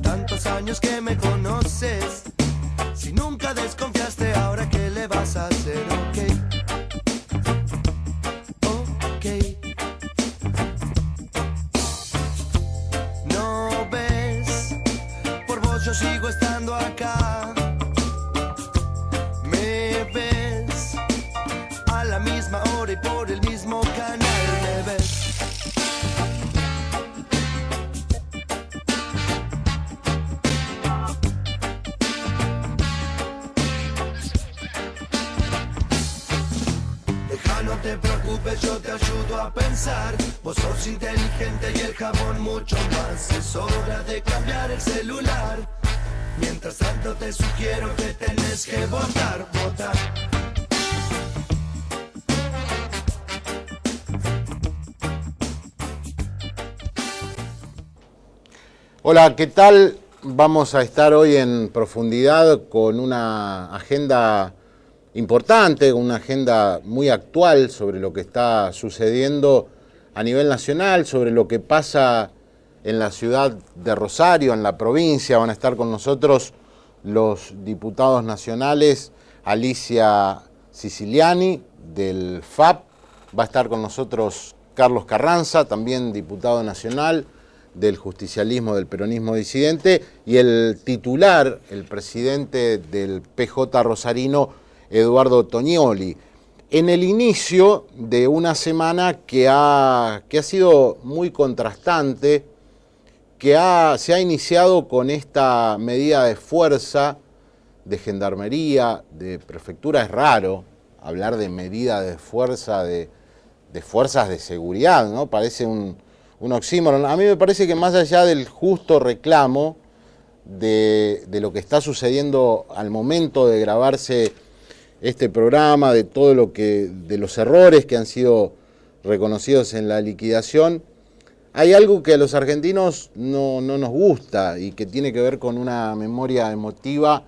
tantos años que me conoces. Si nunca desconfiaste, ahora qué le vas a hacer, ok. No ves, por vos yo sigo estando acá. Me ves a la misma hora y por el mismo canal. Me ves. No te preocupes, yo te ayudo a pensar. Vos sos inteligente y el jabón mucho más. Es hora de cambiar el celular. Mientras tanto te sugiero que tenés que votar, votar. Hola, ¿qué tal? Vamos a estar hoy en profundidad con una agenda importante, una agenda muy actual sobre lo que está sucediendo a nivel nacional, sobre lo que pasa en la ciudad de Rosario, en la provincia. Van a estar con nosotros los diputados nacionales Alicia Siciliani del FAP, va a estar con nosotros Carlos Carranza, también diputado nacional del justicialismo, del peronismo disidente, y el titular, el presidente del PJ rosarino, Eduardo Toñoli, en el inicio de una semana que ha sido muy contrastante, que se ha iniciado con esta medida de fuerza de gendarmería, de prefectura. Es raro hablar de medida de fuerza, de fuerzas de seguridad, ¿no? Parece un oxímoron. A mí me parece que más allá del justo reclamo de lo que está sucediendo al momento de grabarse este programa, de todo de los errores que han sido reconocidos en la liquidación, hay algo que a los argentinos no nos gusta y que tiene que ver con una memoria emotiva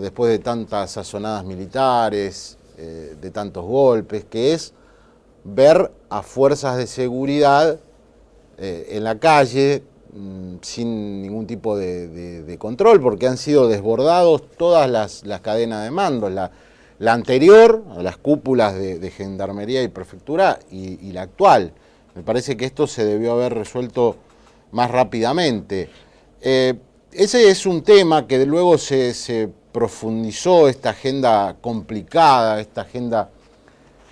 después de tantas sazonadas militares, de tantos golpes, que es ver a fuerzas de seguridad en la calle sin ningún tipo de control, porque han sido desbordados todas las cadenas de mando, la anterior, las cúpulas de gendarmería y prefectura, y la actual. Me parece que esto se debió haber resuelto más rápidamente. Ese es un tema que luego se profundizó, esta agenda complicada, esta agenda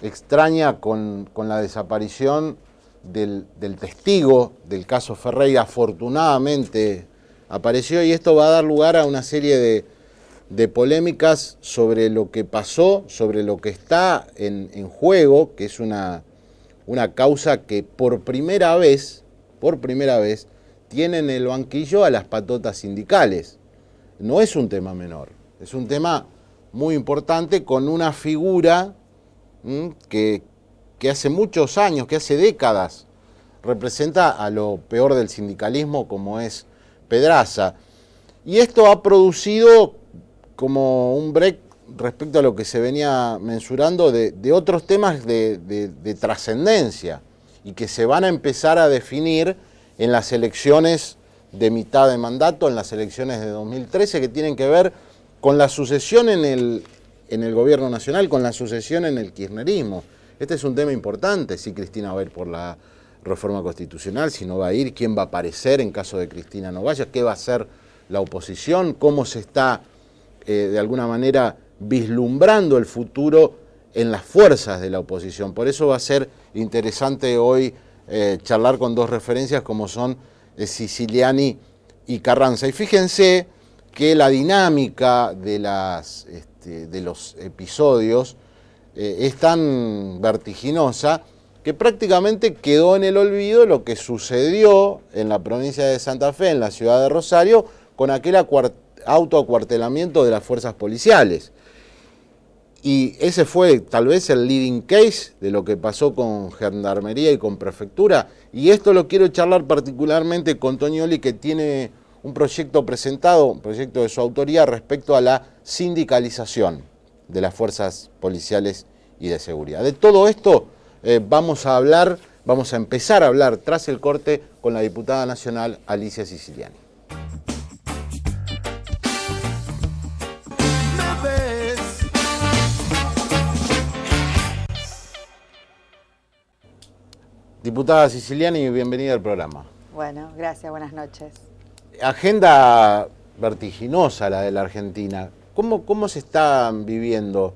extraña con la desaparición del testigo del caso Ferreira. Afortunadamente apareció, y esto va a dar lugar a una serie de polémicas sobre lo que pasó, sobre lo que está en juego, que es una causa que por primera vez tiene en el banquillo a las patotas sindicales. No es un tema menor, es un tema muy importante, con una figura que hace muchos años, que hace décadas, representa a lo peor del sindicalismo, como es Pedraza. Y esto ha producido como un break respecto a lo que se venía mensurando de otros temas de trascendencia y que se van a empezar a definir en las elecciones de mitad de mandato, en las elecciones de 2013, que tienen que ver con la sucesión en el gobierno nacional, con la sucesión en el kirchnerismo. Este es un tema importante: si Cristina va a ir por la reforma constitucional, si no va a ir, quién va a aparecer en caso de Cristina no vaya, qué va a hacer la oposición, cómo se está de alguna manera vislumbrando el futuro en las fuerzas de la oposición. Por eso va a ser interesante hoy charlar con dos referencias como son Siciliani y Carranza. Y fíjense que la dinámica de los episodios es tan vertiginosa que prácticamente quedó en el olvido lo que sucedió en la provincia de Santa Fe, en la ciudad de Rosario, con aquel autoacuartelamiento de las fuerzas policiales. Y ese fue tal vez el leading case de lo que pasó con Gendarmería y con Prefectura. Y esto lo quiero charlar particularmente con Toñoli, que tiene un proyecto presentado, un proyecto de su autoría, respecto a la sindicalización de las fuerzas policiales y de seguridad. De todo esto vamos a empezar a hablar tras el corte con la diputada nacional Alicia Siciliani. Diputada Siciliani, bienvenida al programa. Bueno, gracias, buenas noches. Agenda vertiginosa la de la Argentina. ¿Cómo se están viviendo,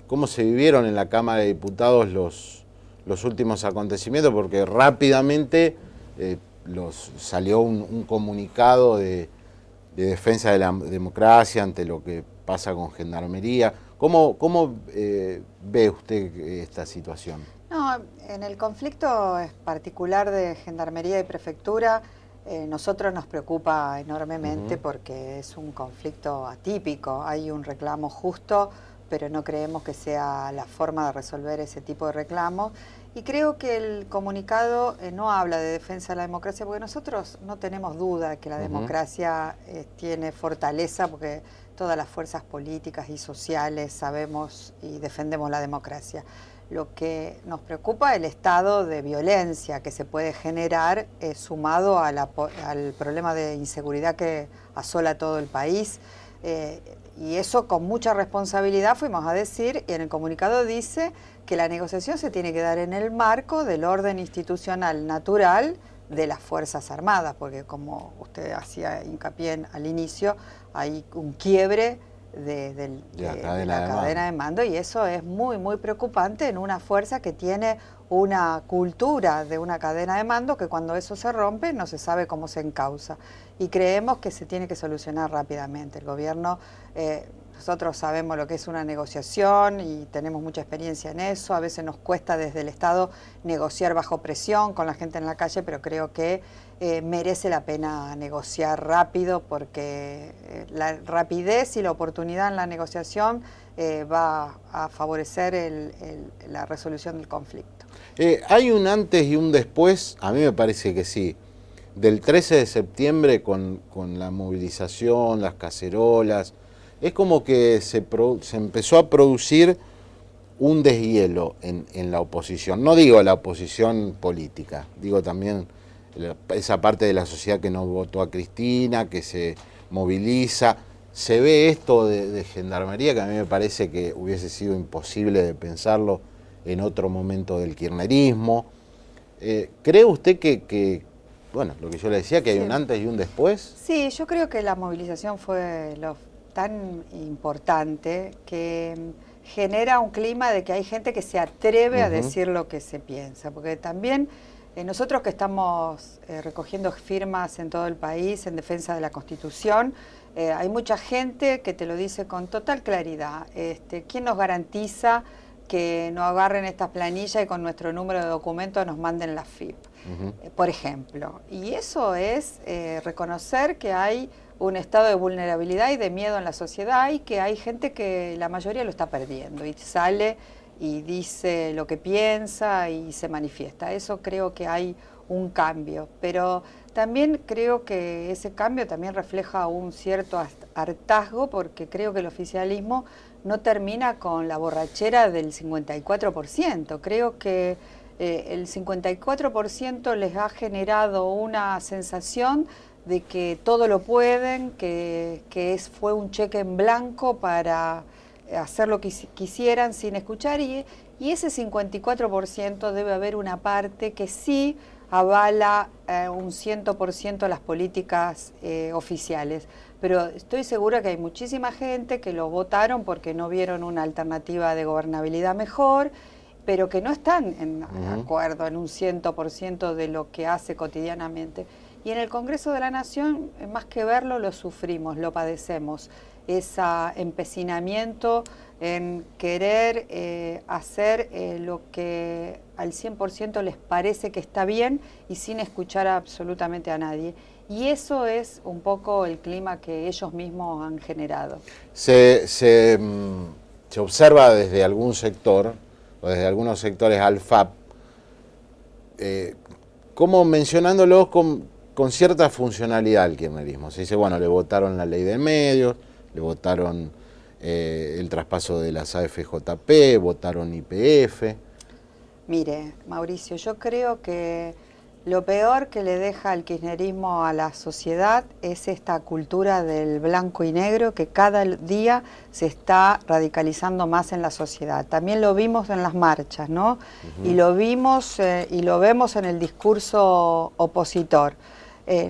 cómo se vivieron en la Cámara de Diputados los últimos acontecimientos? Porque rápidamente salió un comunicado de defensa de la democracia ante lo que pasa con Gendarmería. ¿Cómo ve usted esta situación? No, en el conflicto particular de Gendarmería y Prefectura, nosotros nos preocupa enormemente porque es un conflicto atípico. Hay un reclamo justo, pero no creemos que sea la forma de resolver ese tipo de reclamos. Y creo que el comunicado no habla de defensa de la democracia, porque nosotros no tenemos duda que la democracia tiene fortaleza, porque todas las fuerzas políticas y sociales sabemos y defendemos la democracia. Lo que nos preocupa es el estado de violencia que se puede generar sumado al problema de inseguridad que asola todo el país. Y eso con mucha responsabilidad fuimos a decir, y en el comunicado dice que la negociación se tiene que dar en el marco del orden institucional natural de las Fuerzas Armadas, porque como usted hacía hincapié al inicio, hay un quiebre de la cadena de mando, y eso es muy, muy preocupante en una fuerza que tiene una cultura de una cadena de mando que cuando eso se rompe no se sabe cómo se encausa. Y creemos que se tiene que solucionar rápidamente. El gobierno, nosotros sabemos lo que es una negociación y tenemos mucha experiencia en eso. A veces nos cuesta desde el Estado negociar bajo presión con la gente en la calle, pero creo que merece la pena negociar rápido, porque la rapidez y la oportunidad en la negociación va a favorecer la resolución del conflicto. ¿Hay un antes y un después? A mí me parece que sí. Del 13 de septiembre con la movilización, las cacerolas, es como que se empezó a producir un deshielo en la oposición. No digo la oposición política, digo también esa parte de la sociedad que no votó a Cristina, que se moviliza. Se ve esto de Gendarmería, que a mí me parece que hubiese sido imposible de pensarlo en otro momento del kirchnerismo. ¿Cree usted que bueno, lo que yo le decía, que hay un antes y un después? Sí, yo creo que la movilización fue tan importante que genera un clima de que hay gente que se atreve a decir lo que se piensa, porque también nosotros que estamos recogiendo firmas en todo el país en defensa de la Constitución, hay mucha gente que te lo dice con total claridad. ¿Quién nos garantiza que no agarren estas planillas y con nuestro número de documentos nos manden la FIP? Por ejemplo. Y eso es reconocer que hay un estado de vulnerabilidad y de miedo en la sociedad, y que hay gente que la mayoría lo está perdiendo y sale y dice lo que piensa y se manifiesta. Eso creo que hay un cambio, pero también creo que ese cambio también refleja un cierto hartazgo, porque creo que el oficialismo no termina con la borrachera del 54%. Creo que el 54% les ha generado una sensación de que todo lo pueden, que fue un cheque en blanco para hacer lo que quisieran sin escuchar, y ese 54% debe haber una parte que sí avala un 100% las políticas oficiales. Pero estoy segura que hay muchísima gente que lo votaron porque no vieron una alternativa de gobernabilidad mejor, pero que no están en acuerdo en un 100% de lo que hace cotidianamente. Y en el Congreso de la Nación, más que verlo, lo sufrimos, lo padecemos. Ese empecinamiento en querer hacer lo que al 100% les parece que está bien y sin escuchar absolutamente a nadie. Y eso es un poco el clima que ellos mismos han generado. Se observa desde algún sector, o desde algunos sectores al FAP, como mencionándolos con cierta funcionalidad al kirchnerismo. Se dice, bueno, le votaron la ley de medios, le votaron el traspaso de las AFJP, votaron YPF. Mire, Mauricio, yo creo que Lo peor que le deja el kirchnerismo a la sociedad es esta cultura del blanco y negro que cada día se está radicalizando más en la sociedad. También lo vimos en las marchas, ¿no? Y lo vimos y lo vemos en el discurso opositor.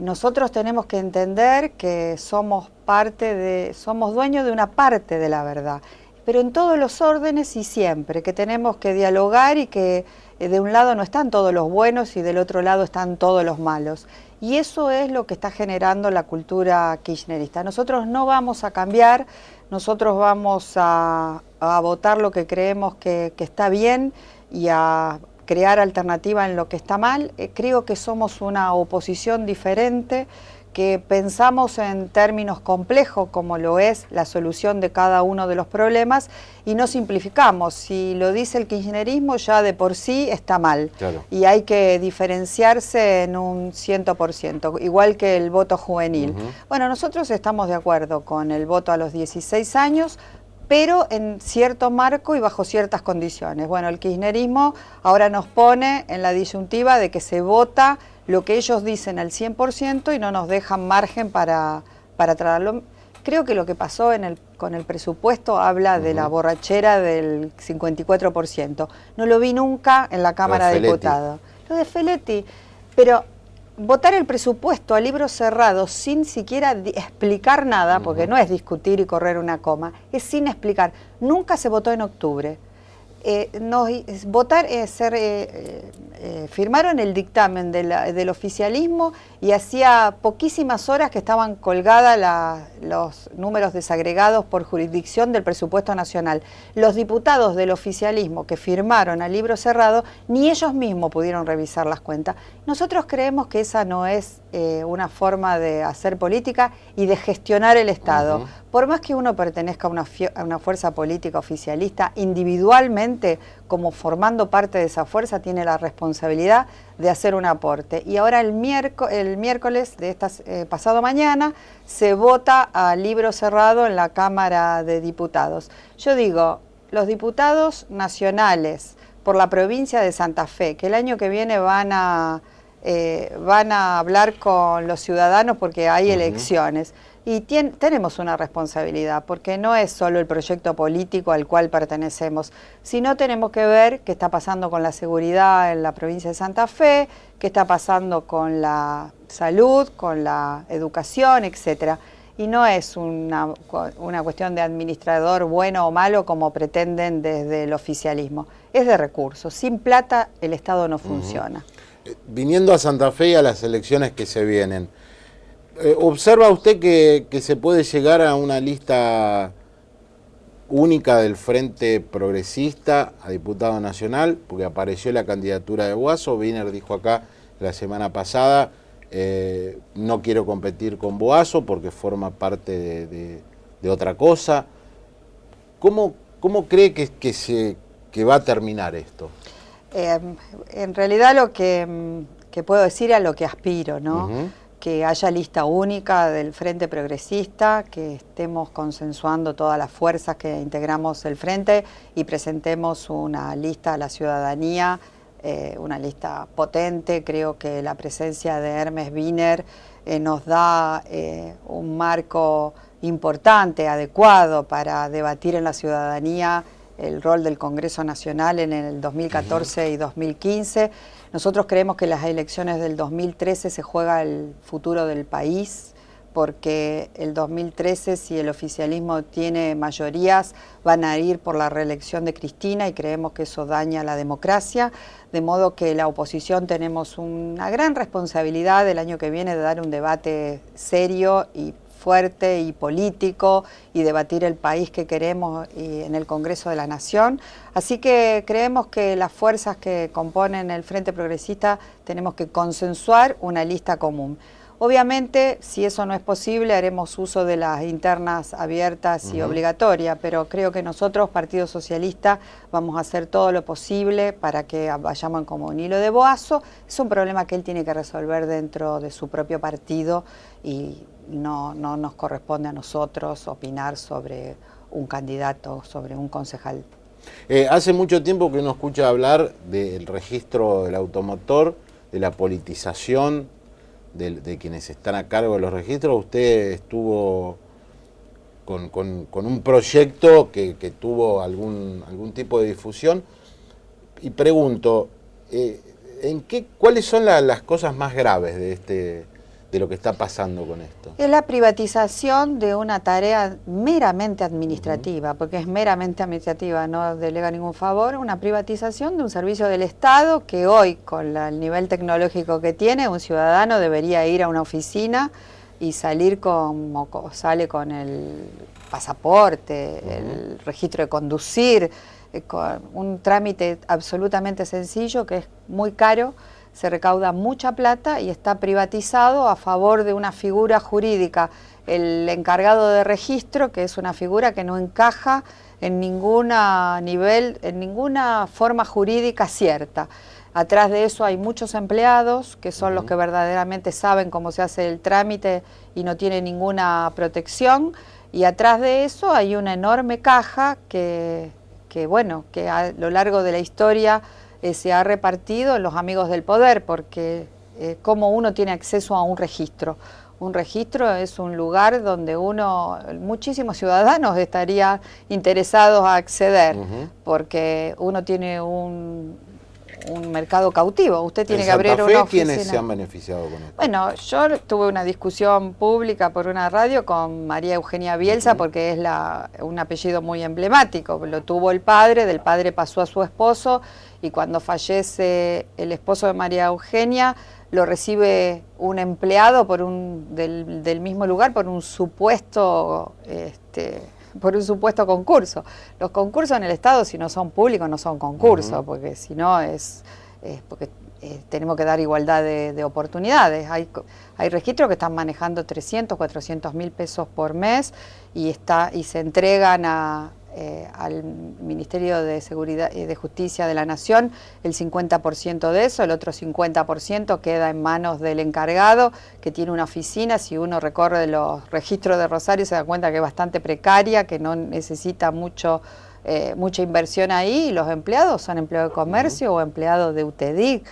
Nosotros tenemos que entender que somos dueños de una parte de la verdad, pero en todos los órdenes y siempre, que tenemos que dialogar y que de un lado no están todos los buenos y del otro lado están todos los malos. Y eso es lo que está generando la cultura kirchnerista. Nosotros no vamos a cambiar, nosotros vamos a votar lo que creemos que está bien y a crear alternativa en lo que está mal. Creo que somos una oposición diferente, que pensamos en términos complejos como lo es la solución de cada uno de los problemas y no simplificamos. Si lo dice el kirchnerismo ya de por sí está mal. Claro. Y hay que diferenciarse en un 100%, igual que el voto juvenil. Bueno, nosotros estamos de acuerdo con el voto a los 16 años, pero en cierto marco y bajo ciertas condiciones. Bueno, el kirchnerismo ahora nos pone en la disyuntiva de que se vota lo que ellos dicen al 100% y no nos dejan margen para tratarlo. Creo que lo que pasó con el presupuesto habla de la borrachera del 54%. No lo vi nunca en la Cámara de Diputados. Lo de Feletti. Pero votar el presupuesto a libro cerrado sin siquiera explicar nada, porque no es discutir y correr una coma, es sin explicar. Nunca se votó en octubre. Firmaron el dictamen del oficialismo y hacía poquísimas horas que estaban colgadas los números desagregados por jurisdicción del presupuesto nacional. Los diputados del oficialismo que firmaron al libro cerrado, ni ellos mismos pudieron revisar las cuentas. Nosotros creemos que esa no es una forma de hacer política y de gestionar el Estado. Por más que uno pertenezca a una fuerza política oficialista, individualmente, como formando parte de esa fuerza, tiene la responsabilidad de hacer un aporte. Y ahora el miércoles de pasado mañana se vota a libro cerrado en la Cámara de Diputados. Yo digo, los diputados nacionales por la provincia de Santa Fe, que el año que viene van a hablar con los ciudadanos porque hay elecciones. Y tenemos una responsabilidad, porque no es solo el proyecto político al cual pertenecemos, sino tenemos que ver qué está pasando con la seguridad en la provincia de Santa Fe, qué está pasando con la salud, con la educación, etcétera. Y no es una cuestión de administrador bueno o malo como pretenden desde el oficialismo. Es de recursos. Sin plata el Estado no funciona. Viniendo a Santa Fe y a las elecciones que se vienen, ¿observa usted que se puede llegar a una lista única del Frente Progresista a diputado nacional? Porque apareció la candidatura de Boazo. Wiener dijo acá la semana pasada, no quiero competir con Boazo porque forma parte de otra cosa. ¿Cómo cree que va a terminar esto? En realidad lo que puedo decir es a lo que aspiro, ¿no? Que haya lista única del Frente Progresista, que estemos consensuando todas las fuerzas que integramos el Frente y presentemos una lista a la ciudadanía, una lista potente. Creo que la presencia de Hermes Wiener nos da un marco importante, adecuado para debatir en la ciudadanía el rol del Congreso Nacional en el 2014 y 2015. Nosotros creemos que las elecciones del 2013 se juega el futuro del país, porque el 2013, si el oficialismo tiene mayorías, van a ir por la reelección de Cristina y creemos que eso daña la democracia, de modo que la oposición tenemos una gran responsabilidad el año que viene de dar un debate serio y fuerte y político y debatir el país que queremos en el Congreso de la Nación. Así que creemos que las fuerzas que componen el Frente Progresista tenemos que consensuar una lista común. Obviamente, si eso no es posible, haremos uso de las internas abiertas y obligatorias, pero creo que nosotros, Partido Socialista, vamos a hacer todo lo posible para que vayamos en común. Y lo de Boazo es un problema que él tiene que resolver dentro de su propio partido y no nos corresponde a nosotros opinar sobre un candidato, sobre un concejal. Hace mucho tiempo que uno escucha hablar del registro del automotor, de la politización de quienes están a cargo de los registros. Usted estuvo con un proyecto que tuvo algún tipo de difusión, y pregunto, ¿cuáles son las cosas más graves de lo que está pasando con esto? Es la privatización de una tarea meramente administrativa, porque es meramente administrativa, no delega ningún favor, una privatización de un servicio del Estado que hoy, con el nivel tecnológico que tiene, un ciudadano debería ir a una oficina y salir como sale con el pasaporte, el registro de conducir, con un trámite absolutamente sencillo que es muy caro, se recauda mucha plata y está privatizado a favor de una figura jurídica, el encargado de registro, que es una figura que no encaja en ninguna en ninguna forma jurídica cierta. Atrás de eso hay muchos empleados que son los que verdaderamente saben cómo se hace el trámite y no tienen ninguna protección, y atrás de eso hay una enorme caja que a lo largo de la historia se ha repartido en los amigos del poder, porque cómo uno tiene acceso a un registro. Un registro es un lugar donde muchísimos ciudadanos estarían interesados a acceder, porque uno tiene un mercado cautivo. Usted tiene que abrir una oficina. ¿Quiénes se han beneficiado con esto? Bueno, yo tuve una discusión pública por una radio con María Eugenia Bielsa, porque es un apellido muy emblemático. Lo tuvo el padre, del padre pasó a su esposo, y cuando fallece el esposo de María Eugenia, lo recibe un empleado del mismo lugar por un supuesto concurso. Los concursos en el Estado, si no son públicos, no son concursos, porque si no porque tenemos que dar igualdad de oportunidades. Hay registros que están manejando 300, 400 mil pesos por mes y se entregan al Ministerio de Seguridad y de Justicia de la Nación el 50% de eso, el otro 50% queda en manos del encargado, que tiene una oficina. Si uno recorre los registros de Rosario se da cuenta que es bastante precaria, que no necesita mucha inversión ahí, y los empleados son empleados de comercio o empleados de UTEDIC,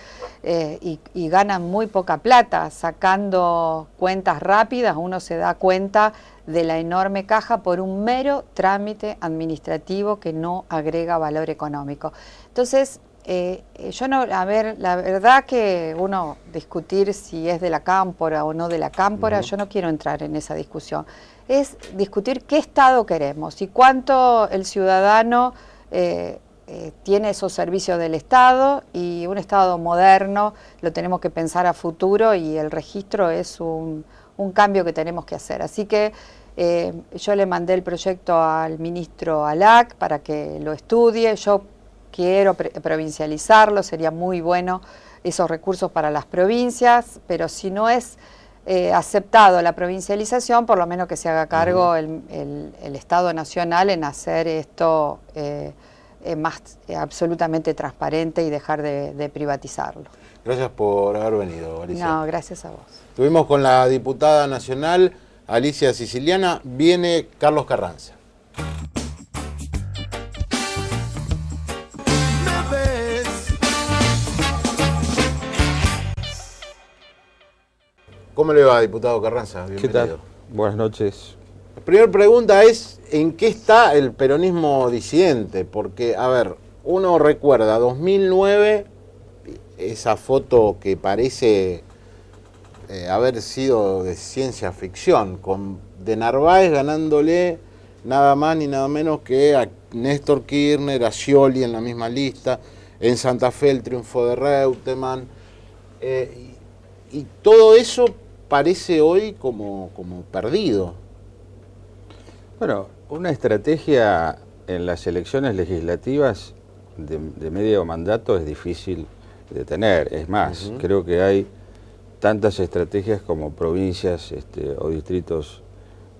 y ganan muy poca plata. Sacando cuentas rápidas uno se da cuenta de la enorme caja por un mero trámite administrativo que no agrega valor económico. Entonces, la verdad que uno discutir si es de la cámpora o no de la cámpora, yo no quiero entrar en esa discusión. Es discutir qué Estado queremos y cuánto el ciudadano tiene esos servicios del Estado, y un Estado moderno lo tenemos que pensar a futuro, y el registro es un cambio que tenemos que hacer. Así que yo le mandé el proyecto al ministro Alac para que lo estudie. Yo quiero provincializarlo, sería muy bueno esos recursos para las provincias, pero si no es aceptado la provincialización, por lo menos que se haga cargo el Estado Nacional en hacer esto más absolutamente transparente y dejar de privatizarlo. Gracias por haber venido, Alicia. No, gracias a vos. Estuvimos con la diputada nacional Alicia Siciliana. Viene Carlos Carranza. ¿Cómo le va, diputado Carranza? Bienvenido. ¿Qué tal? Buenas noches. La primera pregunta es, ¿en qué está el peronismo disidente? Porque, a ver, uno recuerda 2009, esa foto que parece haber sido de ciencia ficción, con de Narváez ganándole nada más ni nada menos que a Néstor Kirchner, a Scioli en la misma lista, en Santa Fe el triunfo de Reutemann, y todo eso parece hoy como perdido. Bueno, una estrategia en las elecciones legislativas de medio mandato es difícil de tener. Es más, creo que hay tantas estrategias como provincias o distritos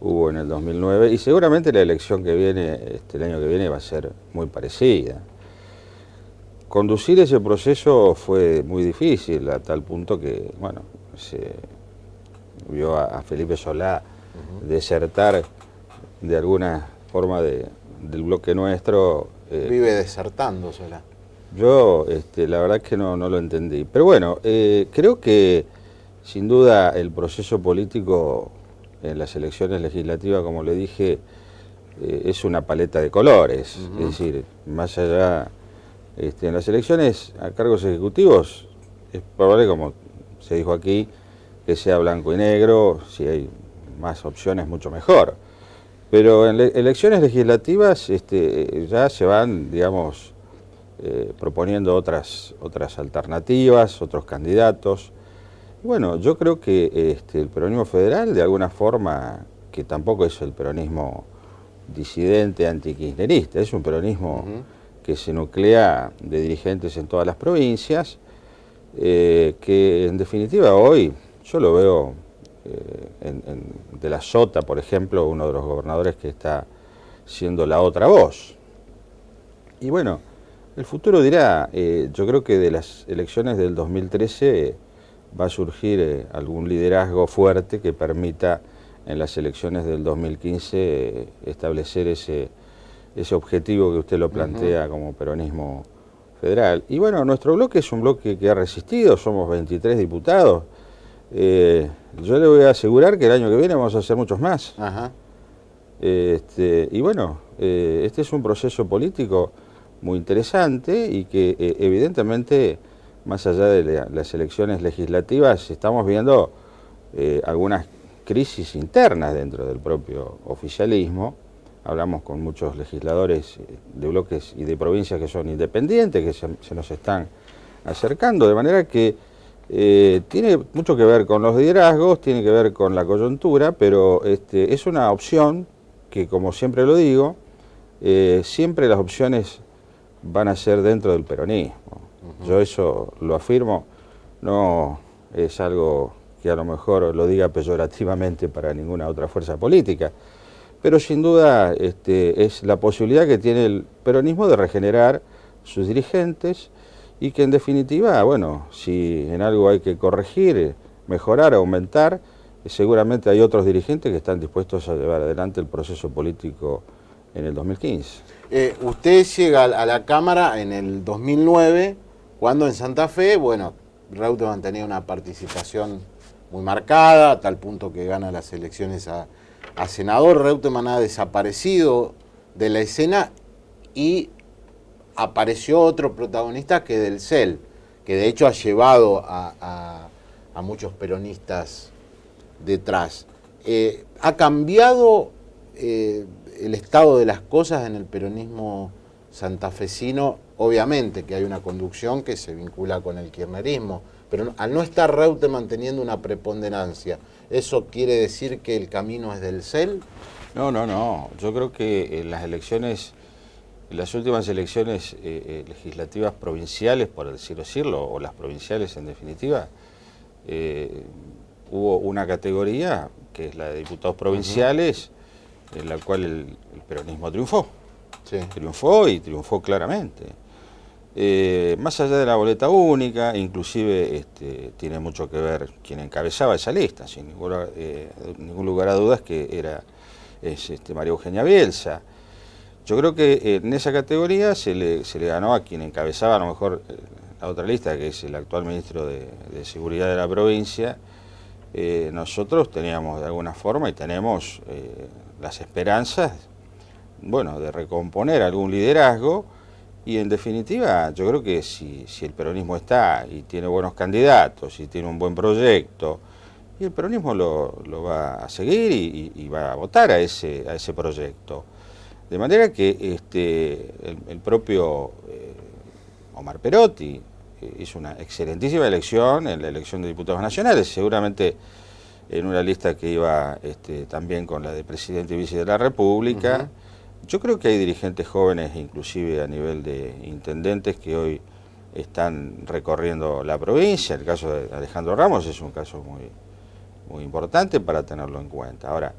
hubo en el 2009, y seguramente la elección que viene, el año que viene, va a ser muy parecida. Conducir ese proceso fue muy difícil, a tal punto que, bueno, se vio a Felipe Solá desertar de alguna forma del bloque nuestro. Vive desertando Solá. Yo, la verdad que no lo entendí. Pero bueno, creo que sin duda el proceso político en las elecciones legislativas, como le dije, es una paleta de colores. Es decir, más allá, en las elecciones a cargos ejecutivos, es probable, como se dijo aquí, que sea blanco y negro. Si hay más opciones, mucho mejor. Pero en elecciones legislativas ya se van, digamos, proponiendo otras alternativas, otros candidatos. Bueno, yo creo que el peronismo federal, de alguna forma, que tampoco es el peronismo disidente, antikirchnerista, es un peronismo que se nuclea de dirigentes en todas las provincias, que en definitiva hoy yo lo veo de la Sota, por ejemplo, uno de los gobernadores que está siendo la otra voz. Y bueno, el futuro dirá. Yo creo que de las elecciones del 2013 va a surgir algún liderazgo fuerte que permita en las elecciones del 2015 establecer ese objetivo que usted lo plantea como peronismo federal. Y bueno, nuestro bloque es un bloque que ha resistido, somos 23 diputados. Yo le voy a asegurar que el año que viene vamos a hacer muchos más. Ajá. Y bueno, este es un proceso político muy interesante y que evidentemente, más allá de las elecciones legislativas, estamos viendo algunas crisis internas dentro del propio oficialismo. Hablamos con muchos legisladores de bloques y de provincias que son independientes, que se nos están acercando, de manera que tiene mucho que ver con los liderazgos, tiene que ver con la coyuntura, pero es una opción que, como siempre lo digo, siempre las opciones van a ser dentro del peronismo. Yo eso lo afirmo, no es algo que a lo mejor lo diga peyorativamente para ninguna otra fuerza política, pero sin duda es la posibilidad que tiene el peronismo de regenerar sus dirigentes y que en definitiva, bueno, si en algo hay que corregir, mejorar, aumentar, seguramente hay otros dirigentes que están dispuestos a llevar adelante el proceso político en el 2015. Usted llega a la Cámara en el 2009, cuando en Santa Fe, bueno, Reutemann tenía una participación muy marcada, a tal punto que gana las elecciones a senador. Reutemann ha desaparecido de la escena y apareció otro protagonista que del CEL, que de hecho ha llevado a muchos peronistas detrás. ¿Ha cambiado el estado de las cosas en el peronismo santafesino? Obviamente que hay una conducción que se vincula con el kirchnerismo, pero al no estar Reutemann teniendo una preponderancia, ¿eso quiere decir que el camino es del CEL? No. Yo creo que en las elecciones, en las últimas elecciones legislativas provinciales, por decirlo, o las provinciales en definitiva, hubo una categoría, que es la de diputados provinciales, en la cual el peronismo triunfó. Sí. Triunfó claramente. Más allá de la boleta única, inclusive tiene mucho que ver quien encabezaba esa lista, sin ningún lugar a dudas, que es María Eugenia Bielsa. Yo creo que en esa categoría se le ganó a quien encabezaba a lo mejor la otra lista, que es el actual ministro de Seguridad de la provincia. Nosotros teníamos de alguna forma y tenemos las esperanzas, bueno, de recomponer algún liderazgo. Y en definitiva, yo creo que si el peronismo está y tiene buenos candidatos y tiene un buen proyecto, y el peronismo lo va a seguir y va a votar a ese proyecto. De manera que el propio Omar Perotti hizo una excelentísima elección en la elección de diputados nacionales, seguramente en una lista que iba también con la de presidente y vice de la República. Yo creo que hay dirigentes jóvenes, inclusive a nivel de intendentes, que hoy están recorriendo la provincia. El caso de Alejandro Ramos es un caso muy importante para tenerlo en cuenta. Ahora,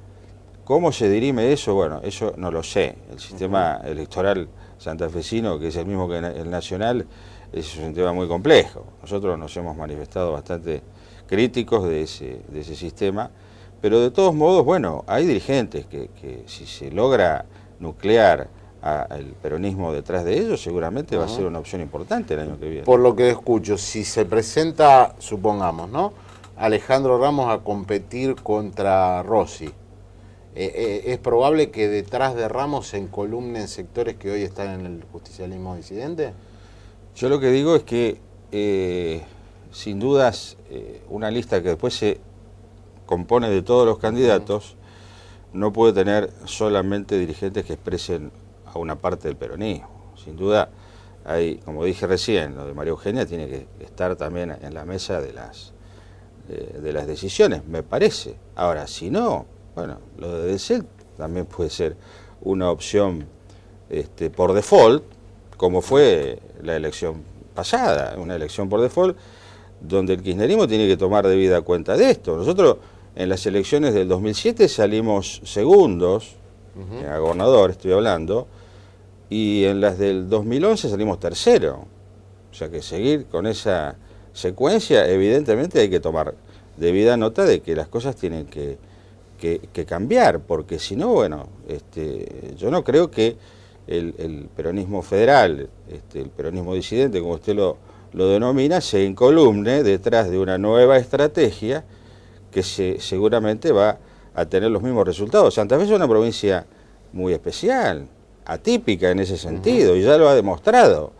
¿cómo se dirime eso? Bueno, eso no lo sé. El sistema electoral santafesino, que es el mismo que el nacional, es un tema muy complejo. Nosotros nos hemos manifestado bastante críticos de ese sistema, pero de todos modos, bueno, hay dirigentes que si se logra nuclear el peronismo detrás de ellos, seguramente va a ser una opción importante el año que viene. Por lo que escucho, si se presenta, supongamos, ¿no?, Alejandro Ramos a competir contra Rossi, ¿es probable que detrás de Ramos se encolumnen sectores que hoy están en el justicialismo disidente? Yo lo que digo es que, sin dudas, una lista que después se compone de todos los candidatos no puede tener solamente dirigentes que expresen a una parte del peronismo. Sin duda, hay, como dije recién, lo de María Eugenia tiene que estar también en la mesa de las decisiones, me parece. Ahora, si no, bueno, lo de Decel también puede ser una opción por default, como fue la elección pasada, una elección por default, donde el kirchnerismo tiene que tomar debida cuenta de esto. Nosotros en las elecciones del 2007 salimos segundos, a gobernador estoy hablando, y en las del 2011 salimos tercero. O sea que seguir con esa secuencia, evidentemente hay que tomar debida nota de que las cosas tienen que cambiar, porque si no, bueno, yo no creo que el peronismo federal, el peronismo disidente, como usted lo denomina, se encolumne detrás de una nueva estrategia que seguramente va a tener los mismos resultados. Santa Fe es una provincia muy especial, atípica en ese sentido, y ya lo ha demostrado.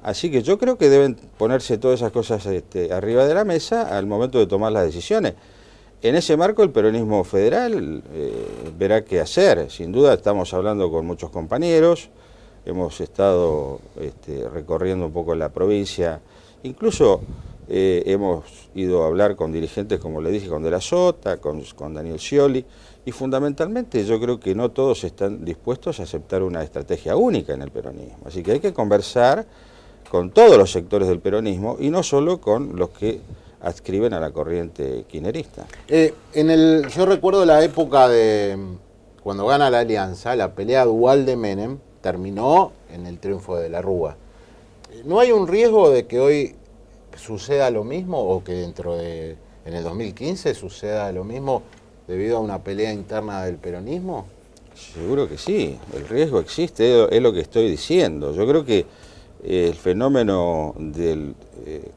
Así que yo creo que deben ponerse todas esas cosas arriba de la mesa al momento de tomar las decisiones. En ese marco el peronismo federal verá qué hacer. Sin duda estamos hablando con muchos compañeros, hemos estado recorriendo un poco la provincia, incluso hemos ido a hablar con dirigentes, como le dije, con De la Sota, con Daniel Scioli, y fundamentalmente yo creo que no todos están dispuestos a aceptar una estrategia única en el peronismo. Así que hay que conversar con todos los sectores del peronismo y no solo con los que adscriben a la corriente kirchnerista. Yo recuerdo la época de cuando gana la Alianza, la pelea dual de Menem terminó en el triunfo de la Rúa. ¿No hay un riesgo de que hoy suceda lo mismo o que en el 2015 suceda lo mismo debido a una pelea interna del peronismo? Seguro que sí, el riesgo existe, es lo que estoy diciendo. Yo creo que el fenómeno del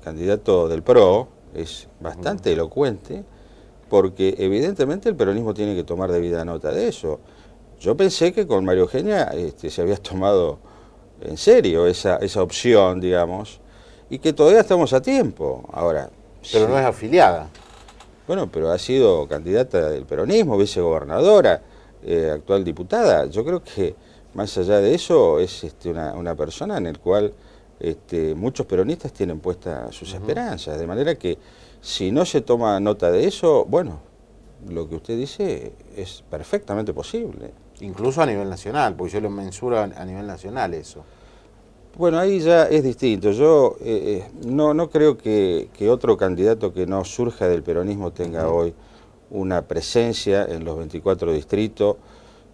candidato del PRO es bastante elocuente, porque evidentemente el peronismo tiene que tomar debida nota de eso. Yo pensé que con María Eugenia se había tomado en serio esa opción, digamos, y que todavía estamos a tiempo. Ahora, pero sí, no es afiliada. Bueno, pero ha sido candidata del peronismo, vicegobernadora, actual diputada. Yo creo que más allá de eso es una persona en la cual muchos peronistas tienen puestas sus esperanzas. De manera que si no se toma nota de eso, bueno, lo que usted dice es perfectamente posible. Incluso a nivel nacional, porque yo lo mensuro a nivel nacional eso. Bueno, ahí ya es distinto. Yo no creo que otro candidato que no surja del peronismo tenga hoy una presencia en los 24 distritos.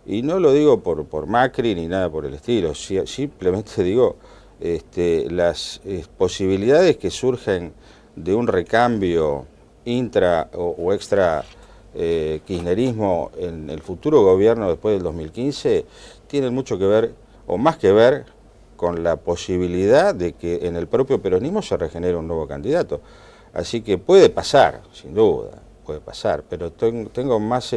Y no lo digo por Macri ni nada por el estilo. Simplemente digo las posibilidades que surgen de un recambio intra o extra kirchnerismo en el futuro gobierno después del 2015 tienen mucho que ver, o más que ver, con la posibilidad de que en el propio peronismo se regenere un nuevo candidato. Así que puede pasar, sin duda, puede pasar, pero tengo más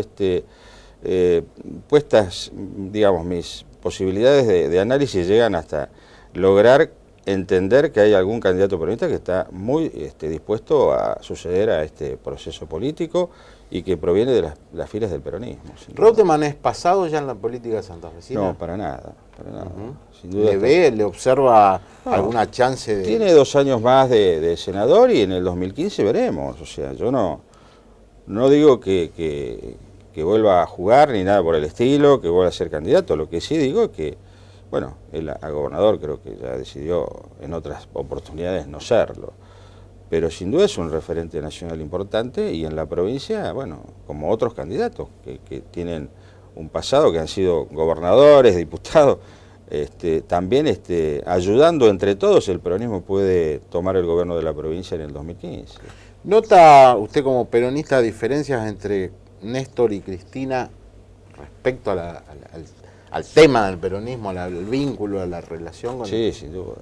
puestas, digamos, mis posibilidades de análisis llegan hasta lograr entender que hay algún candidato peronista que está muy dispuesto a suceder a este proceso político y que proviene de las filas del peronismo. ¿Reutemann es pasado ya en la política santafesina? No, para nada. Sin duda ¿Le observa alguna chance de...? Tiene 2 años más de senador y en el 2015 veremos. O sea, yo no digo que vuelva a jugar ni nada por el estilo, que vuelva a ser candidato. Lo que sí digo es que, bueno, él a gobernador creo que ya decidió en otras oportunidades no serlo. Pero sin duda es un referente nacional importante y en la provincia, bueno, como otros candidatos que tienen un pasado, que han sido gobernadores, diputados, también ayudando entre todos, el peronismo puede tomar el gobierno de la provincia en el 2015. ¿Nota usted como peronista diferencias entre Néstor y Cristina respecto al tema del peronismo, al vínculo, a la relación con Sí, sin duda.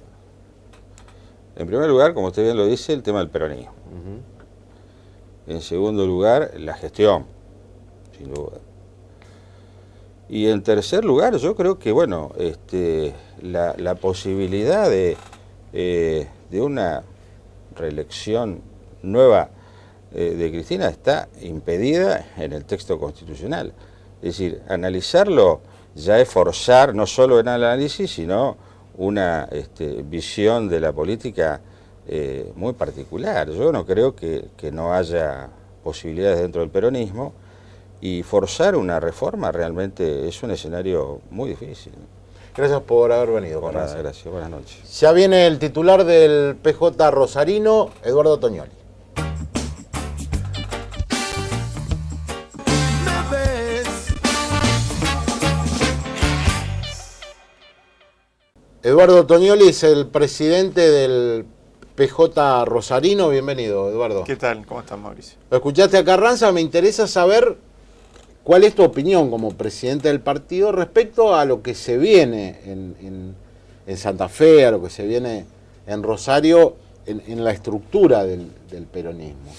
En primer lugar, como usted bien lo dice, el tema del peronismo. En segundo lugar, la gestión, sin duda. Y en tercer lugar, yo creo que, bueno, la posibilidad de una reelección nueva de Cristina está impedida en el texto constitucional. Es decir, analizarlo ya es forzar no solo en el análisis, sino una visión de la política muy particular. Yo no creo que no haya posibilidades dentro del peronismo, y forzar una reforma realmente es un escenario muy difícil. Gracias por haber venido. Por nada, gracias. Buenas noches. Ya viene el titular del PJ rosarino, Eduardo Toñoli. Eduardo Toñoli es el presidente del PJ rosarino. Bienvenido, Eduardo. ¿Qué tal? ¿Cómo estás, Mauricio? Lo escuchaste a Carranza, me interesa saber cuál es tu opinión como presidente del partido respecto a lo que se viene en Santa Fe, a lo que se viene en Rosario, en la estructura del peronismo.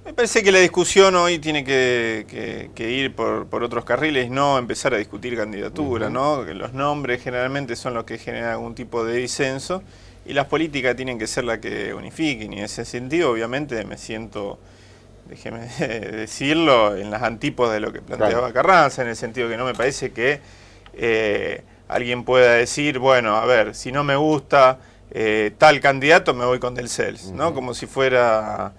Me parece que la discusión hoy tiene que ir por otros carriles, no empezar a discutir candidatura, ¿no? Que los nombres generalmente son los que generan algún tipo de disenso y las políticas tienen que ser las que unifiquen, y en ese sentido obviamente me siento, déjeme decirlo, en las antípodas de lo que planteaba Carranza, en el sentido que no me parece que alguien pueda decir, bueno, a ver, si no me gusta tal candidato me voy con Del Cels, ¿no? Como si fuera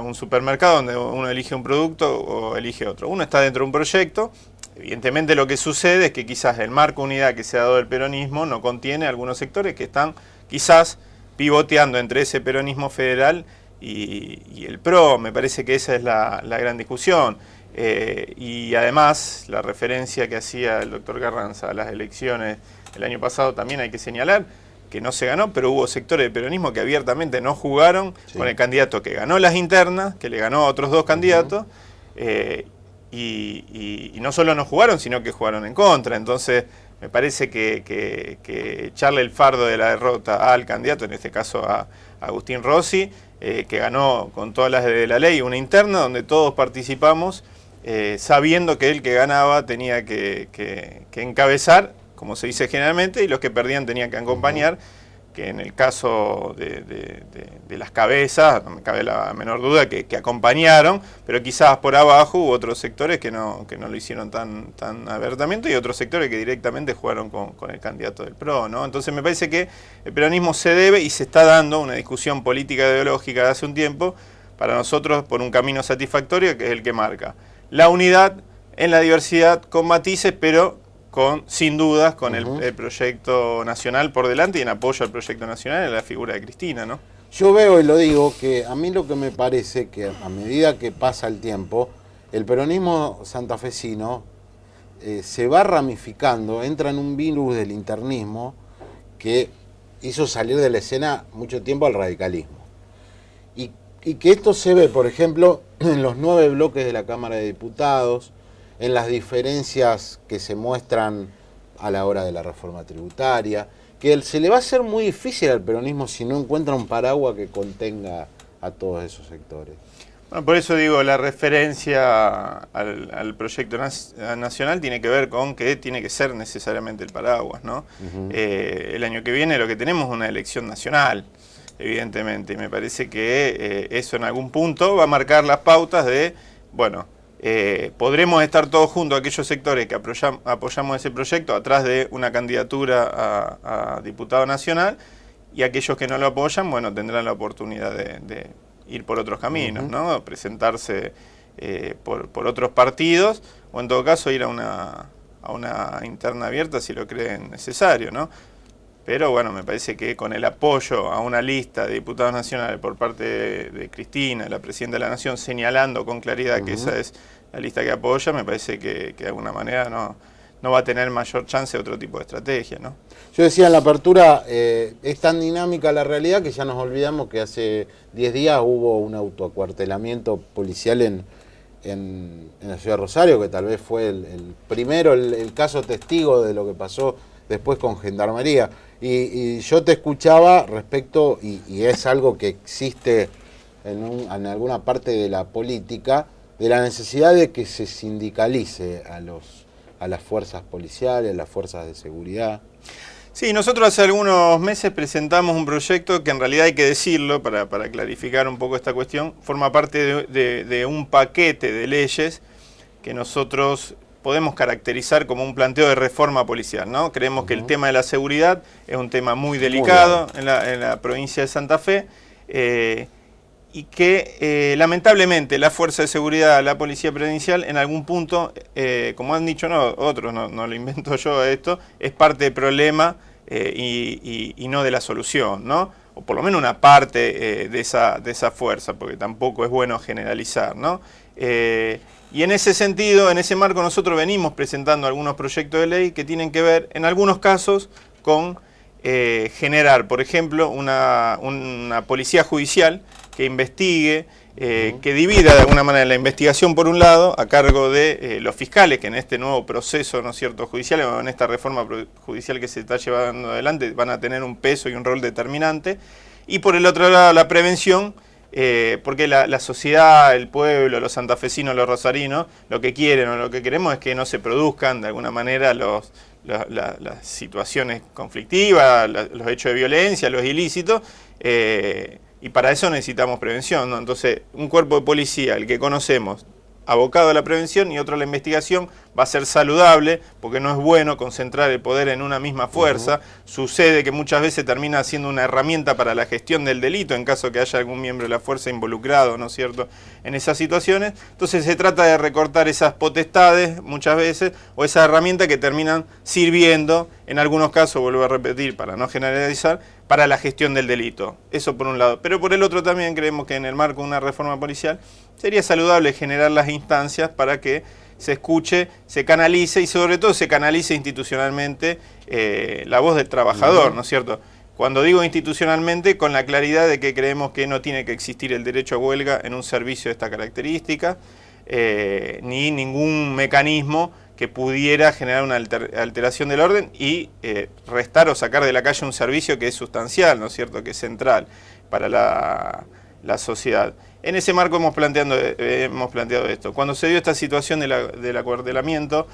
un supermercado donde uno elige un producto o elige otro. Uno está dentro de un proyecto. Evidentemente lo que sucede es que quizás el marco unidad que se ha dado del peronismo no contiene algunos sectores que están quizás pivoteando entre ese peronismo federal y el PRO. Me parece que esa es la gran discusión. Y además la referencia que hacía el doctor Carranza a las elecciones el año pasado también hay que señalar que no se ganó, pero hubo sectores del peronismo que abiertamente no jugaron con el candidato que ganó las internas, que le ganó a otros dos candidatos, y no solo no jugaron, sino que jugaron en contra. Entonces me parece que echarle el fardo de la derrota al candidato, en este caso a Agustín Rossi, que ganó con todas las de la ley una interna donde todos participamos, sabiendo que el que ganaba tenía que encabezar, como se dice generalmente, y los que perdían tenían que acompañar, que en el caso de las cabezas, no me cabe la menor duda que acompañaron, pero quizás por abajo hubo otros sectores que no lo hicieron tan abiertamente, y otros sectores que directamente jugaron con el candidato del PRO, ¿no? Entonces me parece que el peronismo se debe y se está dando una discusión política ideológica de hace un tiempo, para nosotros por un camino satisfactorio, que es el que marca la unidad en la diversidad con matices, pero sin dudas, con el proyecto nacional por delante y en apoyo al proyecto nacional en la figura de Cristina, ¿no? Yo veo y lo digo que a mí lo que me parece que a medida que pasa el tiempo, el peronismo santafesino se va ramificando, entra en un virus del internismo que hizo salir de la escena mucho tiempo al radicalismo. Y que esto se ve, por ejemplo, en los 9 bloques de la Cámara de Diputados, en las diferencias que se muestran a la hora de la reforma tributaria, que se le va a hacer muy difícil al peronismo si no encuentra un paraguas que contenga a todos esos sectores. Bueno, por eso digo, la referencia al proyecto nacional tiene que ver con que tiene que ser necesariamente el paraguas, ¿no? El año que viene lo que tenemos es una elección nacional, evidentemente, y me parece que eso en algún punto va a marcar las pautas de, bueno, podremos estar todos juntos, aquellos sectores que apoyamos ese proyecto, atrás de una candidatura a diputado nacional, y aquellos que no lo apoyan, bueno, tendrán la oportunidad de ir por otros caminos, ¿no? Presentarse por otros partidos, o en todo caso ir a una interna abierta si lo creen necesario, ¿no? Pero bueno, me parece que con el apoyo a una lista de diputados nacionales por parte de Cristina, la presidenta de la Nación, señalando con claridad que esa es la lista que apoya, me parece que de alguna manera no va a tener mayor chance de otro tipo de estrategia, ¿no? Yo decía en la apertura, es tan dinámica la realidad que ya nos olvidamos que hace 10 días hubo un autoacuartelamiento policial en la ciudad de Rosario, que tal vez fue el primero, el caso testigo de lo que pasó después con Gendarmería. Y yo te escuchaba respecto, y es algo que existe en alguna parte de la política, de la necesidad de que se sindicalice a las fuerzas policiales, a las fuerzas de seguridad. Sí, nosotros hace algunos meses presentamos un proyecto que en realidad hay que decirlo para clarificar un poco esta cuestión, forma parte de un paquete de leyes que nosotros podemos caracterizar como un planteo de reforma policial, ¿no? Creemos que el tema de la seguridad es un tema muy delicado en la provincia de Santa Fe, y que lamentablemente la fuerza de seguridad, la policía provincial, en algún punto, como han dicho otros, no lo invento yo esto, es parte del problema y no de la solución, ¿no? O por lo menos una parte de esa fuerza, porque tampoco es bueno generalizar, ¿no? Y en ese sentido, en ese marco, nosotros venimos presentando algunos proyectos de ley que tienen que ver, en algunos casos, con generar, por ejemplo, una policía judicial que investigue, que divida de alguna manera la investigación por un lado a cargo de los fiscales que en este nuevo proceso, ¿no es cierto?, judicial, o en esta reforma judicial que se está llevando adelante, van a tener un peso y un rol determinante, y por el otro lado la prevención, porque la sociedad, el pueblo, los santafesinos, los rosarinos, lo que quieren o lo que queremos es que no se produzcan de alguna manera las situaciones conflictivas, los hechos de violencia, los ilícitos, y para eso necesitamos prevención, ¿no? Entonces, un cuerpo de policía, el que conocemos, abocado a la prevención y otro a la investigación, va a ser saludable, porque no es bueno concentrar el poder en una misma fuerza. Sucede que muchas veces termina siendo una herramienta para la gestión del delito, en caso que haya algún miembro de la fuerza involucrado, ¿no es cierto?, en esas situaciones. Entonces se trata de recortar esas potestades, muchas veces, o esas herramientas que terminan sirviendo, en algunos casos, vuelvo a repetir, para no generalizar, para la gestión del delito. Eso por un lado. Pero por el otro también creemos que en el marco de una reforma policial sería saludable generar las instancias para que se escuche, se canalice y sobre todo se canalice institucionalmente la voz del trabajador, ¿no es cierto? Cuando digo institucionalmente, con la claridad de que creemos que no tiene que existir el derecho a huelga en un servicio de esta característica, ni ningún mecanismo que pudiera generar una alteración del orden y restar o sacar de la calle un servicio que es sustancial, ¿no es cierto?, que es central para la sociedad. En ese marco hemos planteado esto. Cuando se dio esta situación del acuartelamiento,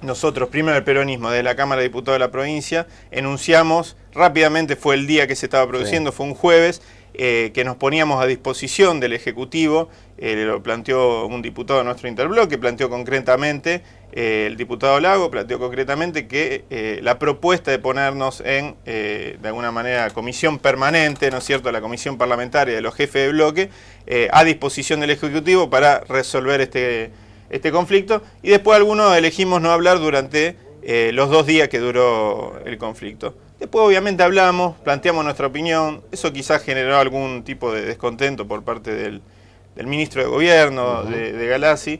nosotros, primero el peronismo, de la Cámara de Diputados de la provincia, enunciamos rápidamente, fue el día que se estaba produciendo, fue un jueves, que nos poníamos a disposición del Ejecutivo, lo planteó un diputado de nuestro interbloque, planteó concretamente, el diputado Lago planteó concretamente que la propuesta de ponernos en, de alguna manera, comisión permanente, ¿no es cierto?, la comisión parlamentaria de los jefes de bloque, a disposición del Ejecutivo para resolver este conflicto, y después algunos elegimos no hablar durante los 2 días que duró el conflicto. Después obviamente hablamos, planteamos nuestra opinión, eso quizás generó algún tipo de descontento por parte del ministro de Gobierno, de Galassi,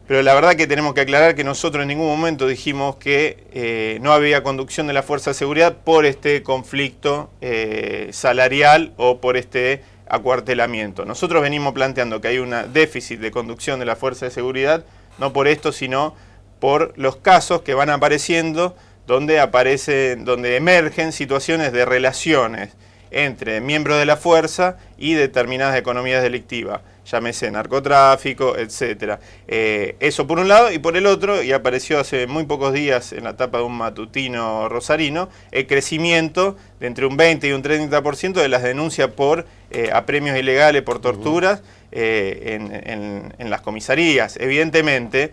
pero la verdad que tenemos que aclarar que nosotros en ningún momento dijimos que no había conducción de la Fuerza de Seguridad por este conflicto salarial o por este acuartelamiento. Nosotros venimos planteando que hay un déficit de conducción de la Fuerza de Seguridad, no por esto, sino por los casos que van apareciendo, donde emergen situaciones de relaciones entre miembros de la fuerza y determinadas economías delictivas, llámese narcotráfico, etc. Eso por un lado, y por el otro, y apareció hace muy pocos días en la tapa de un matutino rosarino, el crecimiento de entre un 20 y un 30% de las denuncias por apremios ilegales, por torturas, en las comisarías. Evidentemente,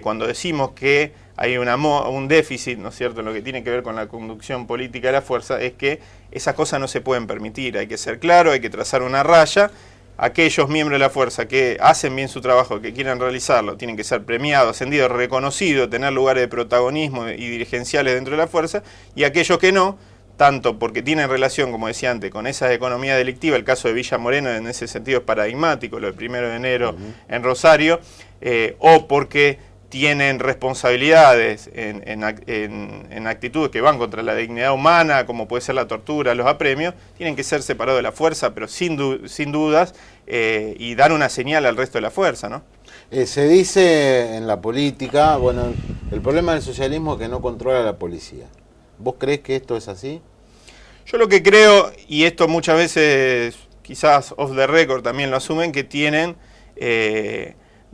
cuando decimos que hay un déficit, ¿no es cierto?, en lo que tiene que ver con la conducción política de la fuerza, es que esas cosas no se pueden permitir. Hay que ser claro, hay que trazar una raya. Aquellos miembros de la fuerza que hacen bien su trabajo, que quieran realizarlo, tienen que ser premiados, ascendidos, reconocidos, tener lugares de protagonismo y dirigenciales dentro de la fuerza, y aquellos que no, tanto porque tienen relación, como decía antes, con esa economía delictiva, el caso de Villa Moreno en ese sentido es paradigmático, lo del 1 de enero en Rosario, o porque tienen responsabilidades en actitudes que van contra la dignidad humana, como puede ser la tortura, los apremios, tienen que ser separados de la fuerza, pero sin dudas, y dar una señal al resto de la fuerza, ¿no? Se dice en la política, bueno, el problema del socialismo es que no controla a la policía. ¿Vos creés que esto es así? Yo lo que creo, y esto muchas veces, quizás off the record también lo asumen, que tienen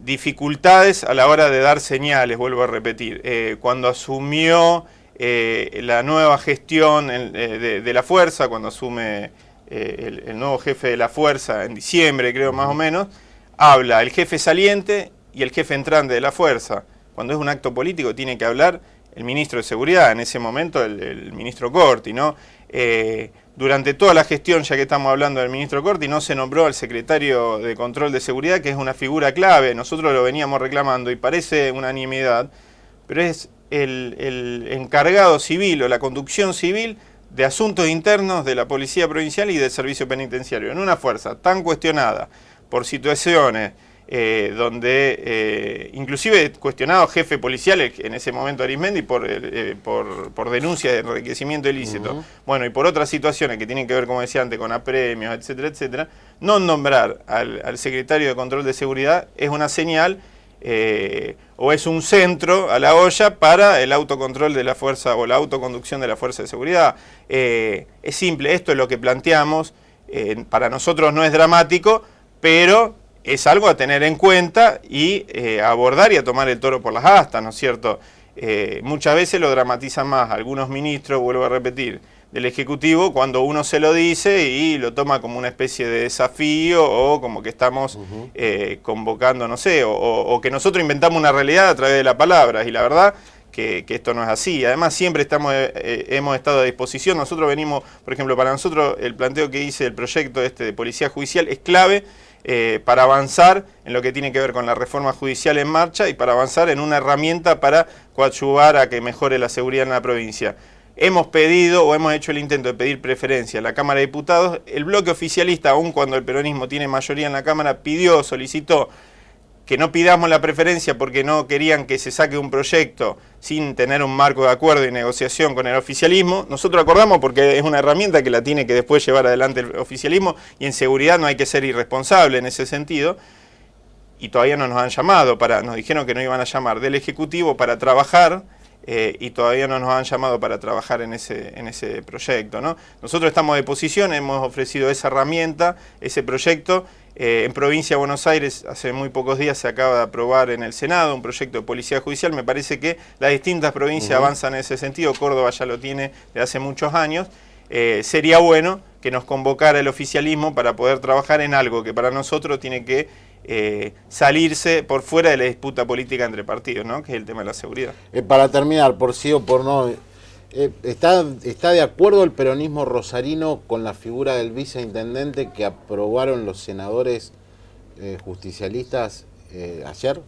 dificultades a la hora de dar señales, vuelvo a repetir. Cuando asumió la nueva gestión de la fuerza, cuando asume el nuevo jefe de la fuerza en diciembre, creo más o menos, habla el jefe saliente y el jefe entrante de la fuerza. Cuando es un acto político tiene que hablar el ministro de Seguridad, en ese momento el ministro Corti, ¿no? Durante toda la gestión, ya que estamos hablando del ministro Corti, no se nombró al secretario de Control de Seguridad, que es una figura clave. Nosotros lo veníamos reclamando y parece unanimidad, pero es el encargado civil o la conducción civil de asuntos internos de la Policía Provincial y del Servicio Penitenciario. En una fuerza tan cuestionada por situaciones donde inclusive cuestionado jefe policial en ese momento Arismendi por denuncia de enriquecimiento ilícito, bueno, y por otras situaciones que tienen que ver, como decía antes, con apremios, etcétera, etcétera, no nombrar al secretario de Control de Seguridad es una señal o es un centro a la olla para el autocontrol de la fuerza o la autoconducción de la fuerza de seguridad. Es simple, esto es lo que planteamos, para nosotros no es dramático, pero es algo a tener en cuenta y abordar y a tomar el toro por las astas, ¿no es cierto? Muchas veces lo dramatizan más algunos ministros, vuelvo a repetir, del Ejecutivo, cuando uno se lo dice y lo toma como una especie de desafío o como que estamos convocando, no sé, o que nosotros inventamos una realidad a través de las palabras, y la verdad que esto no es así. Además siempre hemos estado a disposición. Nosotros venimos, por ejemplo, para nosotros el planteo que hice del proyecto de policía judicial es clave para avanzar en lo que tiene que ver con la reforma judicial en marcha y para avanzar en una herramienta para coadyuvar a que mejore la seguridad en la provincia. Hemos pedido o hemos hecho el intento de pedir preferencia a la Cámara de Diputados. El bloque oficialista, aun cuando el peronismo tiene mayoría en la Cámara, solicitó que no pidamos la preferencia porque no querían que se saque un proyecto sin tener un marco de acuerdo y negociación con el oficialismo. Nosotros acordamos porque es una herramienta que la tiene que después llevar adelante el oficialismo, y en seguridad no hay que ser irresponsable en ese sentido. Y todavía no nos han llamado, nos dijeron que no iban a llamar del Ejecutivo para trabajar, y todavía no nos han llamado para trabajar en ese proyecto, ¿no? Nosotros estamos de posición, hemos ofrecido esa herramienta, ese proyecto. En Provincia de Buenos Aires hace muy pocos días se acaba de aprobar en el Senado un proyecto de policía judicial. Me parece que las distintas provincias avanzan en ese sentido. Córdoba ya lo tiene desde hace muchos años. Sería bueno que nos convocara el oficialismo para poder trabajar en algo que para nosotros tiene que salirse por fuera de la disputa política entre partidos, ¿no? Que es el tema de la seguridad. Para terminar, por sí o por no, ¿está de acuerdo el peronismo rosarino con la figura del viceintendente que aprobaron los senadores justicialistas ayer?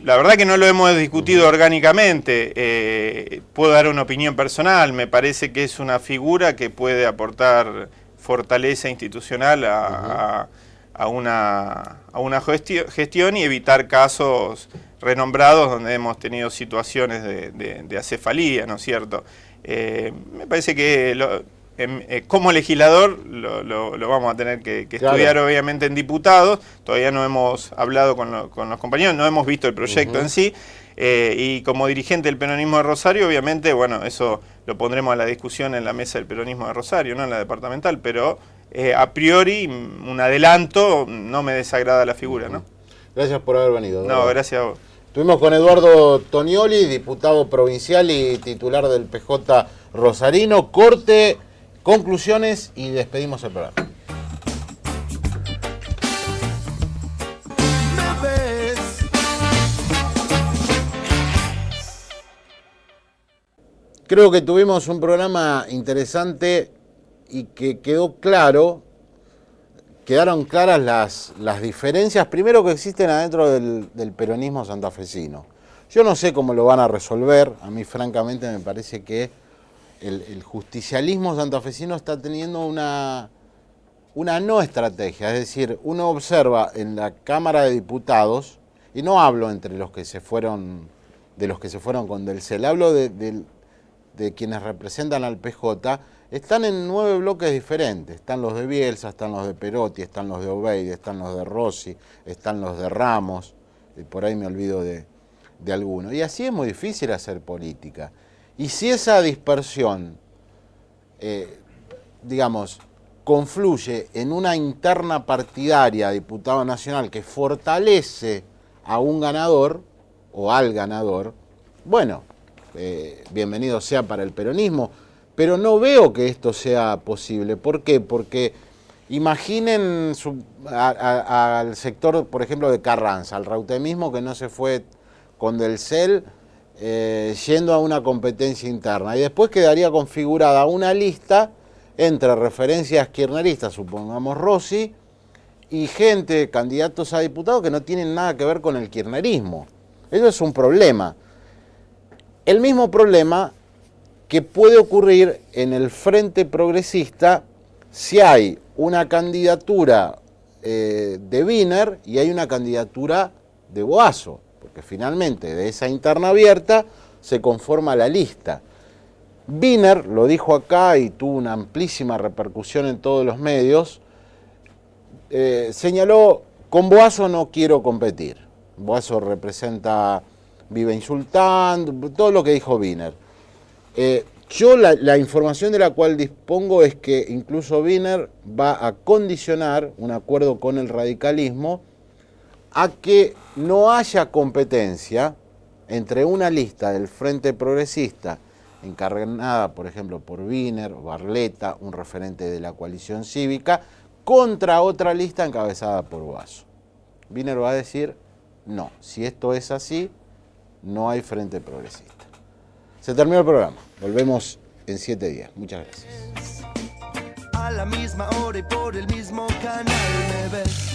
La verdad que no lo hemos discutido orgánicamente. Puedo dar una opinión personal. Me parece que es una figura que puede aportar fortaleza institucional a una gestión y evitar casos renombrados donde hemos tenido situaciones de acefalía, ¿no es cierto? Me parece que como legislador lo vamos a tener que estudiar, claro, obviamente en diputados. Todavía no hemos hablado con los compañeros, no hemos visto el proyecto en sí, y como dirigente del peronismo de Rosario, obviamente, bueno, eso lo pondremos a la discusión en la mesa del peronismo de Rosario, no en la departamental, pero a priori, un adelanto, no me desagrada la figura, ¿no? Gracias por haber venido. No, gracias a vos. Estuvimos con Eduardo Tonioli, diputado provincial y titular del PJ rosarino. Corte, conclusiones y despedimos el programa. Creo que tuvimos un programa interesante y que quedaron claras las diferencias, primero, que existen adentro del peronismo santafesino. Yo no sé cómo lo van a resolver. A mí francamente me parece que el justicialismo santafesino está teniendo una no estrategia. Es decir, uno observa en la Cámara de Diputados y no hablo entre los que se fueron, de los que se fueron con Del Cel, hablo de quienes representan al PJ, están en 9 bloques diferentes. Están los de Bielsa, están los de Perotti, están los de Obeide, están los de Rossi, están los de Ramos, y por ahí me olvido de alguno. Y así es muy difícil hacer política. Y si esa dispersión, digamos, confluye en una interna partidaria a diputado nacional que fortalece a un ganador o al ganador, bueno, bienvenido sea para el peronismo, pero no veo que esto sea posible. ¿Por qué? Porque imaginen al sector, por ejemplo, de Carranza, al rautemismo que no se fue con Del Cel, yendo a una competencia interna. Y después quedaría configurada una lista entre referencias kirchneristas, supongamos Rossi, y gente, candidatos a diputados que no tienen nada que ver con el kirchnerismo. Eso es un problema. El mismo problema que puede ocurrir en el Frente Progresista si hay una candidatura de Wiener y hay una candidatura de Boazo, porque finalmente de esa interna abierta se conforma la lista. Wiener lo dijo acá y tuvo una amplísima repercusión en todos los medios, señaló, con Boazo no quiero competir. Boazo representa, vive insultando, todo lo que dijo Wiener. Yo la información de la cual dispongo es que incluso Wiener va a condicionar un acuerdo con el radicalismo a que no haya competencia entre una lista del Frente Progresista encarnada, por ejemplo, por Wiener, Barletta, un referente de la coalición cívica, contra otra lista encabezada por Boazo. Wiener va a decir, no, si esto es así, no hay Frente Progresista. Se terminó el programa. Volvemos en 7 días. Muchas gracias. A la misma hora y por el mismo canal me ves.